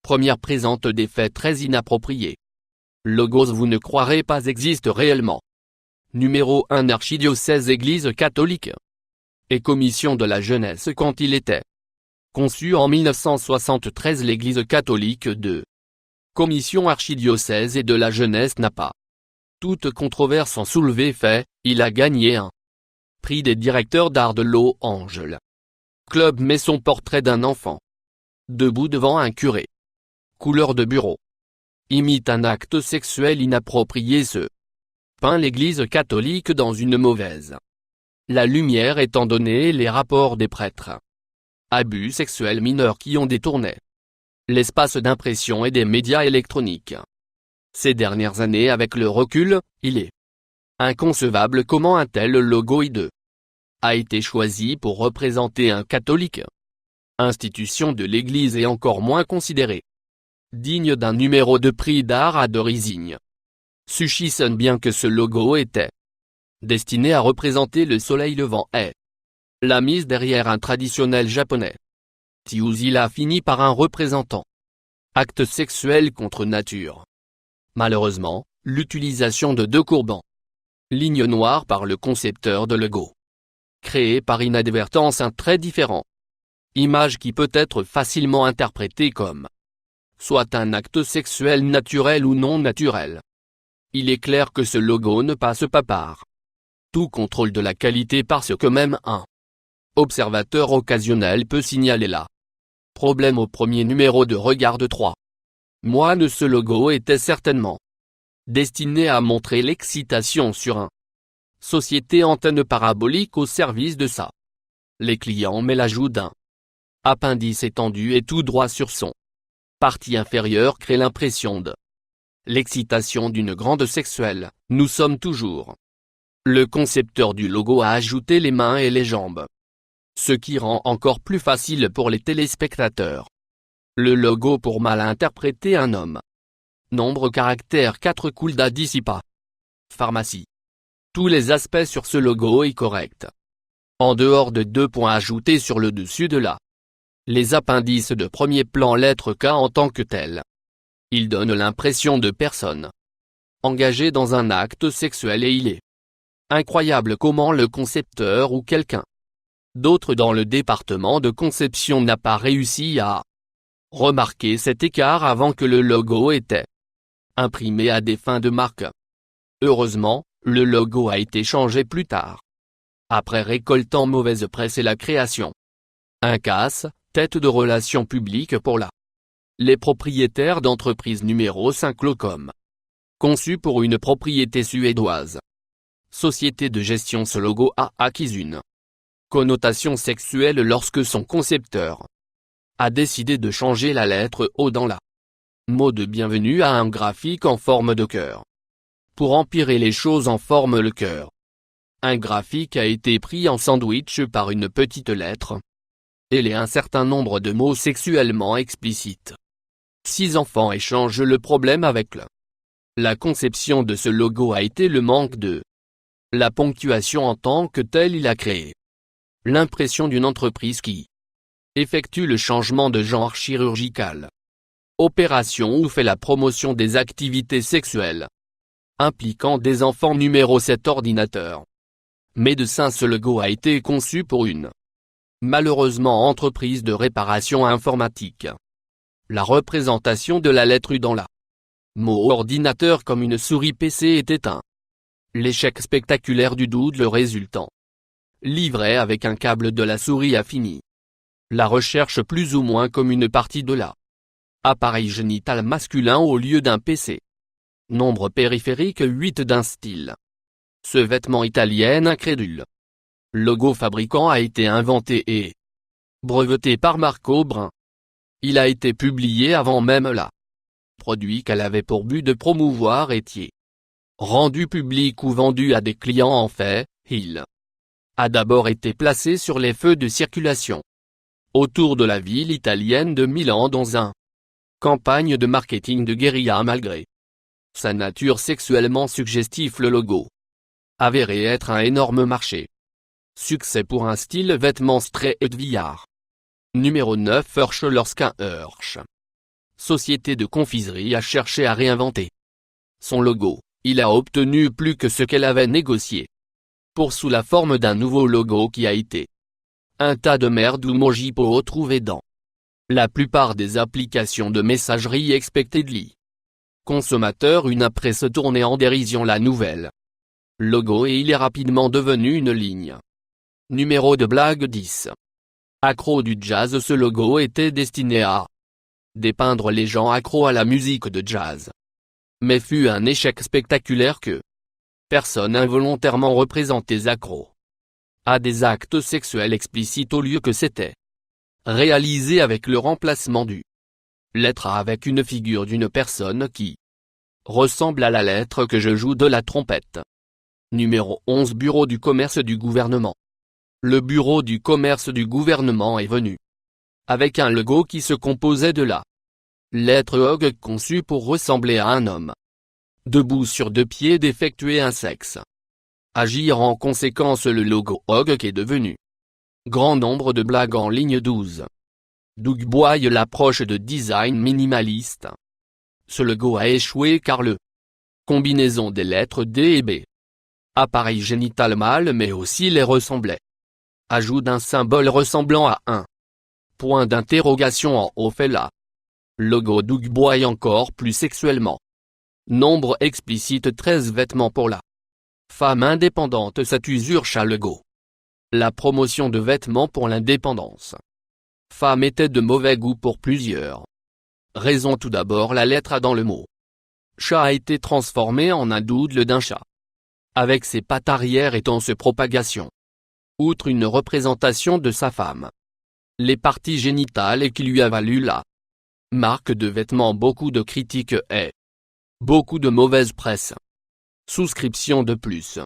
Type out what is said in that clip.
Première présente des faits très inappropriés. Logos vous ne croirez pas existe réellement. Numéro 1 Archidiocèse Église catholique. Et commission de la jeunesse quand il était conçu en 1973 l'Église catholique de commission archidiocèse et de la jeunesse n'a pas toute controverse en soulevé fait, il a gagné un prix des directeurs d'art de Los Angeles. Club met son portrait d'un enfant debout devant un curé. Couleur de bureau. Imite un acte sexuel inapproprié se peint l'Église catholique dans une mauvaise la lumière étant donnée les rapports des prêtres. Abus sexuels mineurs qui ont détourné l'espace d'impression et des médias électroniques. Ces dernières années avec le recul, il est inconcevable comment un tel logo hideux a été choisi pour représenter un catholique. Institution de l'Église et encore moins considérée digne d'un numéro de prix d'art à Rising. Sushi sonne bien que ce logo était destiné à représenter le soleil levant et la mise derrière un traditionnel japonais. Tiuzil a fini par un représentant acte sexuel contre nature. Malheureusement, l'utilisation de deux courbants lignes noires par le concepteur de logo crée par inadvertance un trait différent. Image qui peut être facilement interprétée comme soit un acte sexuel naturel ou non naturel. Il est clair que ce logo ne passe pas par tout contrôle de la qualité parce que même un observateur occasionnel peut signaler là. Problème au premier numéro de Regarde 3. Mois de ce logo était certainement destiné à montrer l'excitation sur un société antenne parabolique au service de ça. Les clients mais l'ajout d'un appendice étendu et tout droit sur son partie inférieure crée l'impression de l'excitation d'une grande sexuelle. Nous sommes toujours. Le concepteur du logo a ajouté les mains et les jambes, ce qui rend encore plus facile pour les téléspectateurs. Le logo pour mal interpréter un homme. Nombre caractère 4 Coulda Dissipa. Pharmacie. Tous les aspects sur ce logo est correct. En dehors de 2 points ajoutés sur le dessus de la les appendices de premier plan lettre K en tant que tel. Il donne l'impression de personne engagée dans un acte sexuel et il est incroyable comment le concepteur ou quelqu'un d'autre dans le département de conception n'a pas réussi à remarquer cet écart avant que le logo était imprimé à des fins de marque. Heureusement, le logo a été changé plus tard. Après récoltant mauvaise presse et la création. Un casse, tête de relations publiques pour les propriétaires d'entreprise numéro 5 Locom. Conçu pour une propriété suédoise. Société de gestion. Ce logo a acquis une connotation sexuelle lorsque son concepteur a décidé de changer la lettre O dans la mot de bienvenue à un graphique en forme de cœur. Pour empirer les choses en forme le cœur. Un graphique a été pris en sandwich par une petite lettre. Et un certain nombre de mots sexuellement explicites. 6 enfants échangent. Le problème avec la conception de ce logo a été le manque de la ponctuation en tant que telle. Il a créé l'impression d'une entreprise qui effectue le changement de genre chirurgical, opération ou fait la promotion des activités sexuelles impliquant des enfants. Numéro 7 Ordinateur. Médecin. Ce logo a été conçu pour une malheureusement entreprise de réparation informatique. La représentation de la lettre U dans la mot ordinateur comme une souris PC était un l'échec spectaculaire du doodle résultant. Livré avec un câble de la souris a fini. La recherche plus ou moins comme une partie de appareil génital masculin au lieu d'un PC. Nombre périphérique 8 d'un style. Ce vêtement italien incrédule. Logo fabricant a été inventé et breveté par Marco Brun. Il a été publié avant même produit qu'elle avait pour but de promouvoir étiez rendu public ou vendu à des clients. En fait, il a d'abord été placé sur les feux de circulation autour de la ville italienne de Milan dans un campagne de marketing de guérilla. Malgré sa nature sexuellement suggestive, le logo avéré être un énorme marché. Succès pour un style vêtement straight VR. Numéro 9 Hirsch. Lorsqu'un Hirsch société de confiserie a cherché à réinventer son logo. Il a obtenu plus que ce qu'elle avait négocié. Pour sous la forme d'un nouveau logo qui a été un tas de merde ou Mojipo retrouvé dans la plupart des applications de messagerie expectedly consommateur une après se tourner en dérision la nouvelle logo et il est rapidement devenu une ligne numéro de blague 10. Accro du jazz. Ce logo était destiné à dépeindre les gens accros à la musique de jazz. Mais fut un échec spectaculaire que personnes involontairement représentées accros à des actes sexuels explicites au lieu que c'était réalisé avec le remplacement du lettre A avec une figure d'une personne qui ressemble à la lettre que je joue de la trompette. Numéro 11. Bureau du commerce du gouvernement. Le bureau du commerce du gouvernement est venu avec un logo qui se composait de la lettre OG conçue pour ressembler à un homme debout sur deux pieds d'effectuer un sexe. Agir en conséquence. Le logo OG est devenu grand nombre de blagues en ligne 12. Doug Boyle. L'approche de design minimaliste. Ce logo a échoué car le combinaison des lettres D et B, appareil génital mâle mais aussi les ressemblait. Ajout d'un symbole ressemblant à un point d'interrogation en haut fait la logo Doug Boyle encore plus sexuellement. Nombre explicite 13 vêtements pour la femme indépendante. Cette usurche à logo. La promotion de vêtements pour l'indépendance femme était de mauvais goût pour plusieurs raisons. Tout d'abord, la lettre A dans le mot chat a été transformée en un doodle d'un chat, avec ses pattes arrière étant se propagation. Outre une représentation de sa femme, les parties génitales et qui lui a valu la marque de vêtements beaucoup de critiques et beaucoup de mauvaise presse. Souscription de plus.